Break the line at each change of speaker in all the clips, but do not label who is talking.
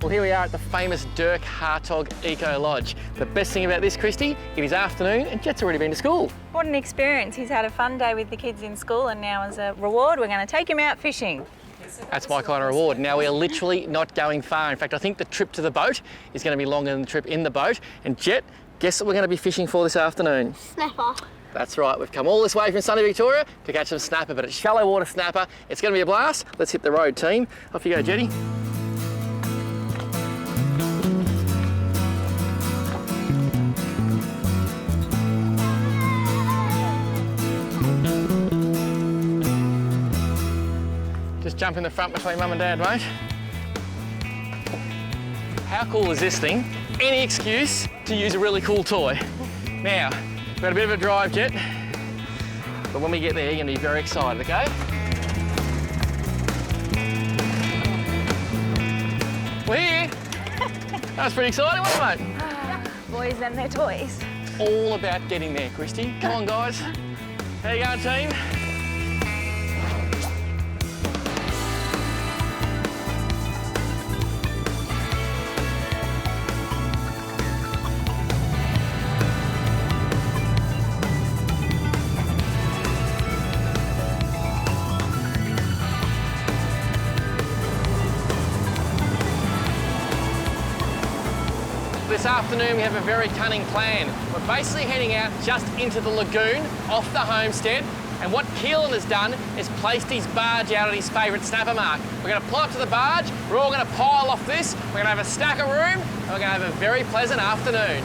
Well, here we are at the famous Dirk Hartog Eco Lodge. The best thing about this, Christy, it is afternoon and Jet's already been to school.
What an experience. He's had a fun day with the kids in school and now as a reward we're going to take him out fishing.
That's my kind of reward. Now we are literally not going far. In fact, I think the trip to the boat is going to be longer than the trip in the boat. And Jet, guess what we're going to be fishing for this afternoon?
Snapper.
That's right, we've come all this way from sunny Victoria to catch some snapper, but it's shallow water snapper. It's going to be a blast. Let's hit the road, team. Off you go, Jetty. Just jump in the front between Mum and Dad, mate. How cool is this thing? Any excuse to use a really cool toy. Now, we've got a bit of a drive, Jet, but when we get there, you're going to be very excited, okay? We're here. That was pretty exciting, wasn't it, mate?
Boys and their toys.
All about getting there, Christy. Come on, guys. How you going, team? This afternoon we have a very cunning plan. We're basically heading out just into the lagoon off the homestead, and what Keelan has done is placed his barge out at his favourite snapper mark. We're going to pull up to the barge, we're all going to pile off this, we're going to have a stack of room, and we're going to have a very pleasant afternoon.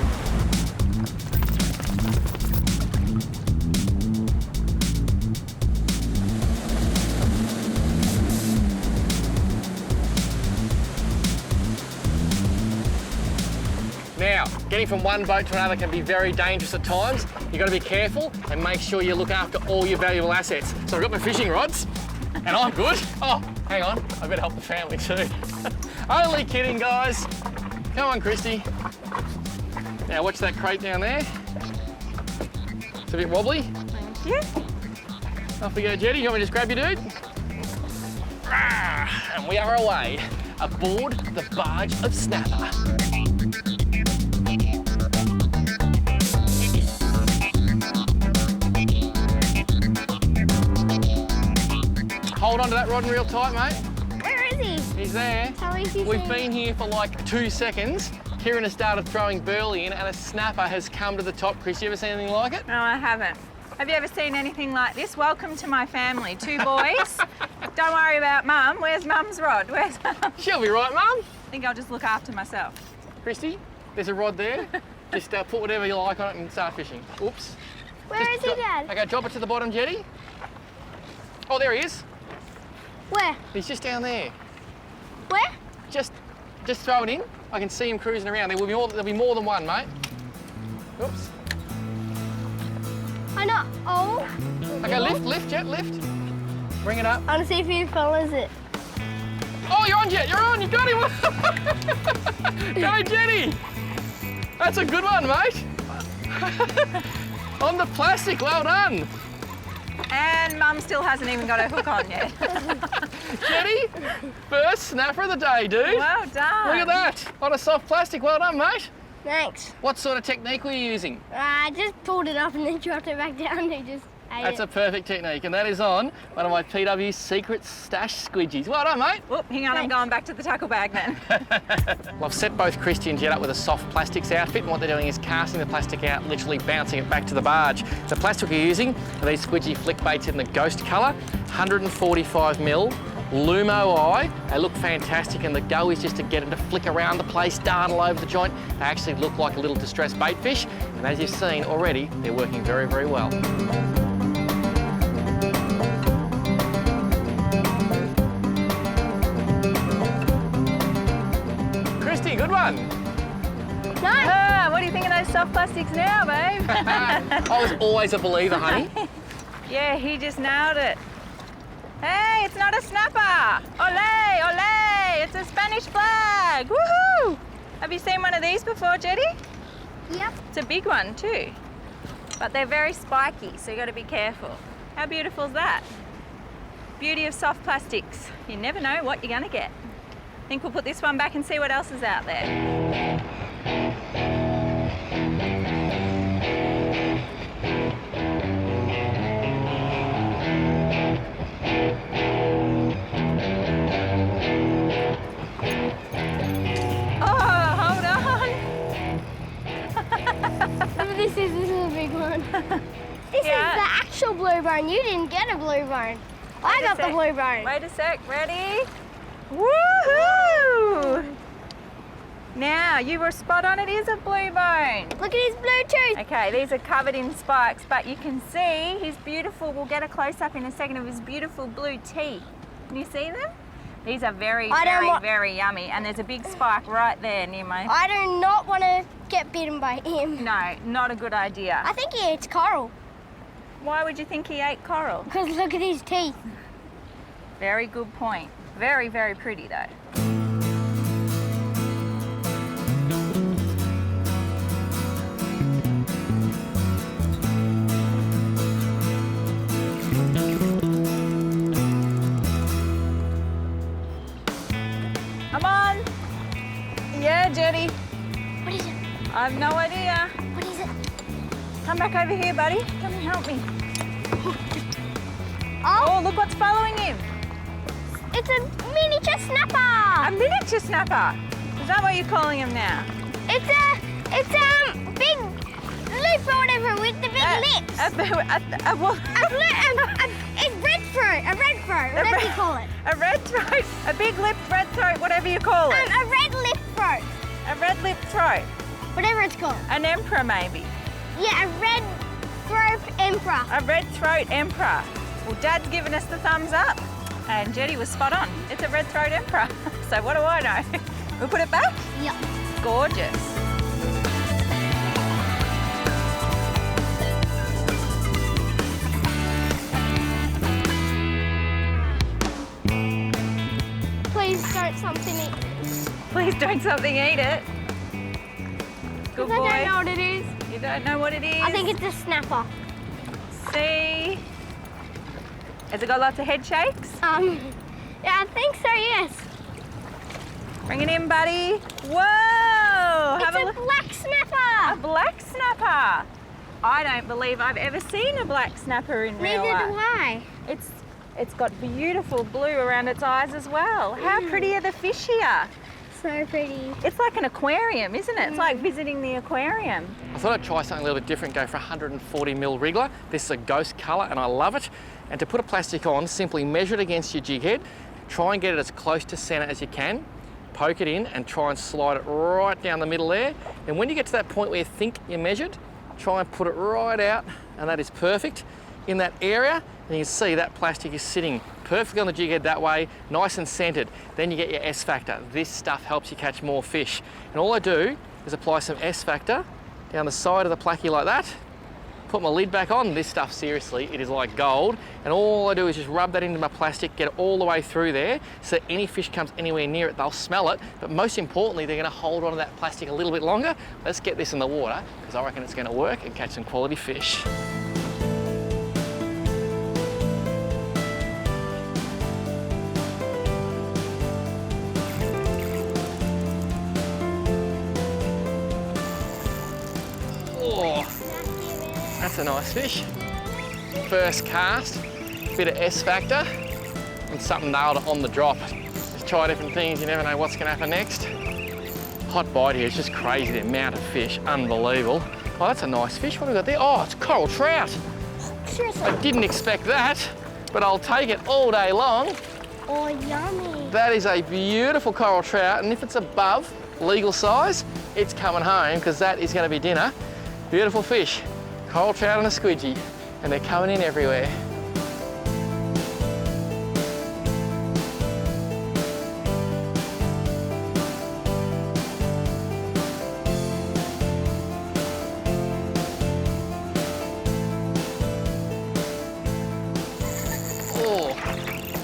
Now, getting from one boat to another can be very dangerous at times. You've got to be careful and make sure you look after all your valuable assets. So I've got my fishing rods, and I'm good. Oh, hang on, I better help the family too. Only kidding, guys. Come on, Christy. Now watch that crate down there. It's a bit wobbly.
Thank you.
Off we go, Jetty. You want me to just grab you, dude? And we are away, aboard the barge of snapper. Hold on to that rod and reel tight, mate.
Where is he?
He's there.
How is he?
We've been here for like 2 seconds. Kieran has started throwing burley in and a snapper has come to the top. Chris, you ever seen anything like it?
No, I haven't. Have you ever seen anything like this? Welcome to my family. 2 boys. Don't worry about Mum. Where's Mum's rod? Where's Mum?
She'll be right, Mum.
I think I'll just look after myself.
Christy, there's a rod there. Just put whatever you like on it and start fishing. Oops.
Where is he, Dad?
Okay, drop it to the bottom, Jetty. Oh, there he is.
Where?
He's just down there.
Where?
Just throw it in. I can see him cruising around. There'll be more than one, mate. Oops.
I know. Oh.
Okay, lift, Jet, lift. Bring it up.
I want to see if he follows it.
Oh, you're on, Jet, you're on, you got him. Go, Jetty. That's a good one, mate. On the plastic, well done.
And Mum still hasn't even got her hook on yet.
Jetty, first snapper of the day, dude.
Well done.
Look at that, on a soft plastic, well done, mate.
Thanks.
What sort of technique were you using?
I just pulled it up and then dropped it back down. He just ate
That's
it.
a perfect technique, and that is on one of my PW secret stash squidgies. Well done, mate.
Whoop, hang on, I'm going back to the tackle bag then.
Well, I've set both Christy and Jet up with a soft plastics outfit, and what they're doing is casting the plastic out, literally bouncing it back to the barge. The plastic we're using are these squidgy flick baits in the ghost colour, 145mm, Lumo eye. They look fantastic, and the go is just to get them to flick around the place, dart all over the joint. They actually look like a little distressed bait fish, and as you've seen already, they're working very, very well. Christy, good one.
Nice. What do you think of those soft plastics now, babe?
I was always a believer, honey.
Yeah, he just nailed it. Hey, it's not a snapper. Ole, ole, it's a Spanish flag. Woohoo! Have you seen one of these before, Jetty?
Yep.
It's a big one too. But they're very spiky, so you got to be careful. How beautiful is that? Beauty of soft plastics. You never know what you're going to get. think we'll put this one back and see what else is out there.
This is a big one. This is the actual blue bone. You didn't get a blue bone. I got the blue bone.
Wait a sec, ready? Woohoo! Now, you were spot on, it is a blue bone.
Look at his blue tooth.
Okay, these are covered in spikes, but you can see his beautiful, we'll get a close-up in a second of his beautiful blue teeth. Can you see them? These are very yummy, and there's a big spike right there near my...
I do not want to get bitten by him.
No, not a good idea.
I think he eats coral.
Why would you think he ate coral?
Because look at his teeth.
Very good point. Very, very pretty though. Come on. Yeah, Jetty.
What is it?
I have no idea.
What is it?
Come back over here, buddy. Come and help me.
Oh,
Oh, look what's following him.
it's a miniature snapper.
A miniature snapper. Is that what you're calling him now?
It's a big loop or whatever with the big lips. It's red throat. A red throat. Whatever you call it.
A red throat. A big lip red throat, whatever you call it.
A red lip throat.
A red lip throat.
Whatever it's called.
An emperor, maybe.
Yeah, a red throat emperor.
A red throat emperor. Well, Dad's given us the thumbs up, and Jetty was spot on. It's a red throat emperor. So what do I know? We'll put it back?
Yep.
Gorgeous.
Please don't something eat.
Please don't something eat it. Good boy.
I don't know what it is.
You don't know what it is?
I think it's a snapper.
See? Has it got lots of head shakes?
Yeah, I think so, yes.
Bring it in, buddy. Whoa!
It's
Have a
a
look.
black snapper.
A black snapper. I don't believe I've ever seen a black snapper in real
Neither
life.
do I.
It's got beautiful blue around its eyes as well. How pretty are the fish here?
So pretty.
It's like an aquarium, isn't it? It's like visiting the aquarium.
I thought I'd try something a little bit different, go for 140mm wriggler. This is a ghost colour and I love it. And to put a plastic on, simply measure it against your jig head, try and get it as close to centre as you can, poke it in and try and slide it right down the middle there. And when you get to that point where you think you measured, try and put it right out, and that is perfect in that area. And you can see that plastic is sitting perfectly on the jig head that way, nice and centered. Then you get your S factor. This stuff helps you catch more fish. And all I do is apply some S factor down the side of the placky like that, put my lid back on. This stuff, seriously, it is like gold. And all I do is just rub that into my plastic, get it all the way through there, so that any fish comes anywhere near it, they'll smell it. But most importantly, they're gonna hold onto that plastic a little bit longer. Let's get this in the water, because I reckon it's gonna work and catch some quality fish. That's a nice fish. First cast, bit of S factor, and something nailed it on the drop. Just try different things, you never know what's gonna happen next. Hot bite here, it's just crazy, the amount of fish, unbelievable. Oh, that's a nice fish, what have we got there? Oh, it's coral trout.
Seriously.
I didn't expect that, but I'll take it all day long.
Oh, yummy.
That is a beautiful coral trout, and if it's above legal size, it's coming home, because that is gonna be dinner. Beautiful fish. Coral trout and a squidgy, and they're coming in everywhere. Oh,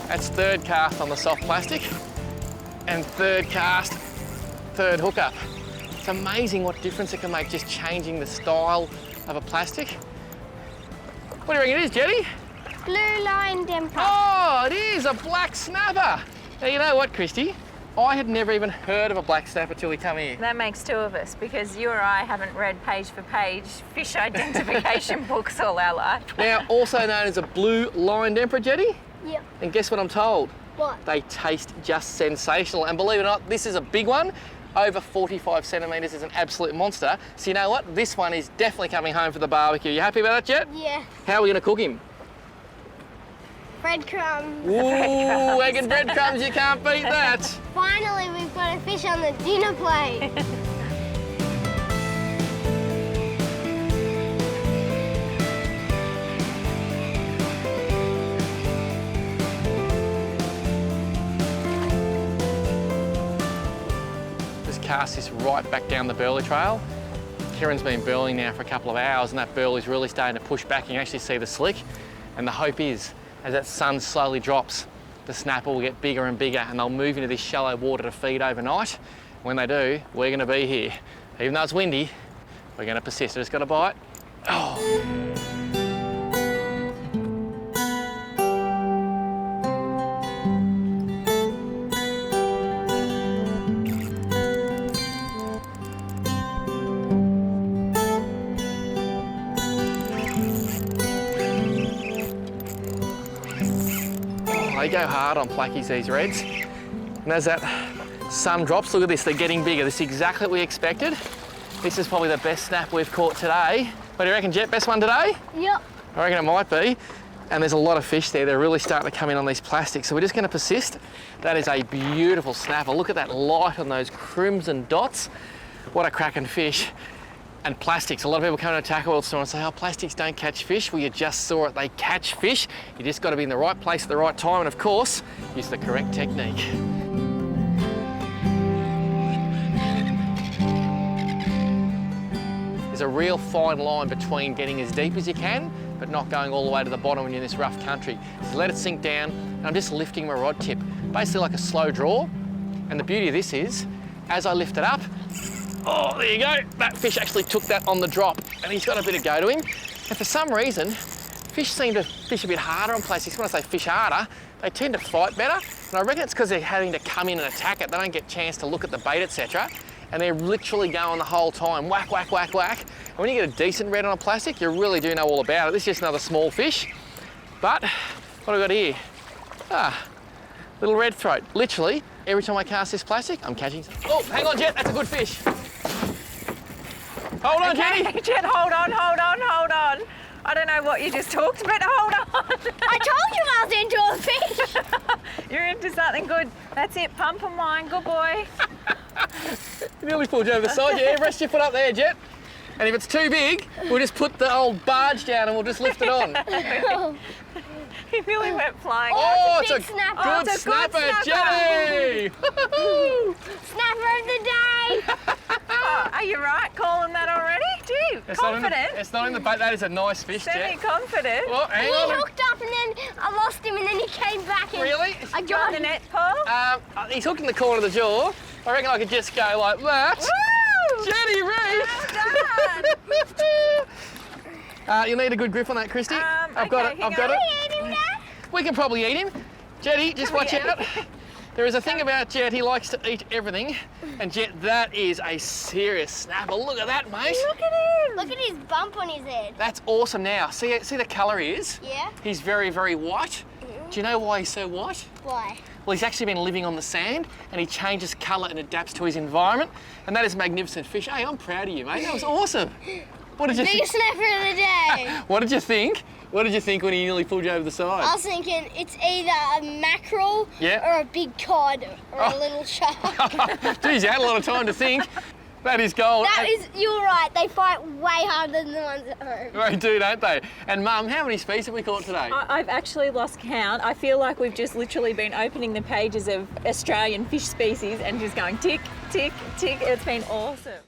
that's third cast on the soft plastic, and third cast, third hookup. It's amazing what difference it can make just changing the style of a plastic. What do you reckon it is, Jetty?
Blue line emperor.
Oh, it is a black snapper. Now, you know what, Christy? I had never even heard of a black snapper till we come here.
That makes two of us because you or I haven't read page for page fish identification books all our life.
Now, also known as a blue lined emperor, Jetty.
Yep.
And guess what I'm told?
What?
They taste just sensational. And believe it or not, this is a big one. Over 45 centimetres, is an absolute monster. So you know what? This one is definitely coming home for the barbecue. You happy about that, Jet?
Yeah.
How are we going to cook him?
Breadcrumbs.
Ooh, egg and breadcrumbs, you can't beat that.
Finally, we've got a fish on the dinner plate.
Just cast this right back down the burley trail. Kieran's been burling now for a couple of hours and that burley's really starting to push back. You can actually see the slick. And the hope is, as that sun slowly drops, the snapper will get bigger and bigger and they'll move into this shallow water to feed overnight. When they do, we're going to be here. Even though it's windy, we're going to persist. I just got a bite. Oh. They go hard on plackies, these reds. And as that sun drops, look at this, they're getting bigger. This is exactly what we expected. This is probably the best snap we've caught today. What do you reckon, Jet? Best one today?
Yep.
I reckon it might be. And there's a lot of fish there. They're really starting to come in on these plastics. So we're just going to persist. That is a beautiful snapper. Look at that light on those crimson dots. What a cracking fish. And plastics. A lot of people come to a tackle world store and say, oh, plastics don't catch fish. Well, you just saw it. They catch fish. You just got to be in the right place at the right time. And of course, use the correct technique. There's a real fine line between getting as deep as you can, but not going all the way to the bottom when you're in this rough country. So let it sink down, and I'm just lifting my rod tip, basically like a slow draw. And the beauty of this is, as I lift it up, oh, there you go. That fish actually took that on the drop, and he's got a bit of go to him. And for some reason, fish seem to fish a bit harder on plastics. When I say fish harder, they tend to fight better. And I reckon it's because they're having to come in and attack it. They don't get a chance to look at the bait, etc. And they're literally going the whole time, whack, whack, whack, whack. And when you get a decent red on a plastic, you really do know all about it. This is just another small fish. But what have we got here? Ah, little red throat. Literally, every time I cast this plastic, I'm catching. Oh, hang on, Jet, that's a good fish. Hold on,
Okay,
Jenny.
Jet, hold on. I don't know what you just talked, but hold on.
I told you I was into a fish.
You're into something good. That's it, pump and wine, good boy.
Nearly pulled you over the side. Yeah, rest your foot up there, Jet. And if it's too big, we'll just put the old barge down and we'll just lift it on.
He nearly went flying.
Oh,
That's a
it's a
big snapper.
good
Oh, it's a good
snapper,
snapper.
Jenny!
Snapper of the day.
Oh, are you right calling that already? Gee, confident.
It's not in the bait. That is a nice fish, Jet.
Semi-confident.
Oh, hang
He
on.
hooked up and then I lost him and then he came back and
Really?
I
Got
got
the
him.
net, Paul?
He's hooked in the corner of the jaw. I reckon I could just go like that.
Woo!
Jenny Reef!
Well done.
You'll need a good grip on that, Christy. I've got it.
here
I've got
goes.
it.
Eat him, Dad.
We can probably eat him. Jetty, just watch out. There is a thing about Jet, he likes to eat everything. And Jet, that is a serious snapper. Look at that, mate.
Look at him.
Look at his bump on his head.
That's awesome now. See the colour he is?
Yeah?
He's very, very white. Do you know why he's so white?
Why?
Well, he's actually been living on the sand and he changes colour and adapts to his environment. And that is a magnificent fish. Hey, I'm proud of you, mate. That was awesome. What did you
Biggest snapper of the day.
What did you think? What did you think when he nearly pulled you over the side?
I was thinking it's either a mackerel
Yeah.
or a big cod or a little shark.
Geez, you had a lot of time to think. That is gold.
That is, you're right, they fight way harder than the ones at home.
They do, don't they? And Mum, how many species have we caught today?
I've actually lost count. I feel like we've just literally been opening the pages of Australian fish species and just going tick, tick, tick. It's been awesome.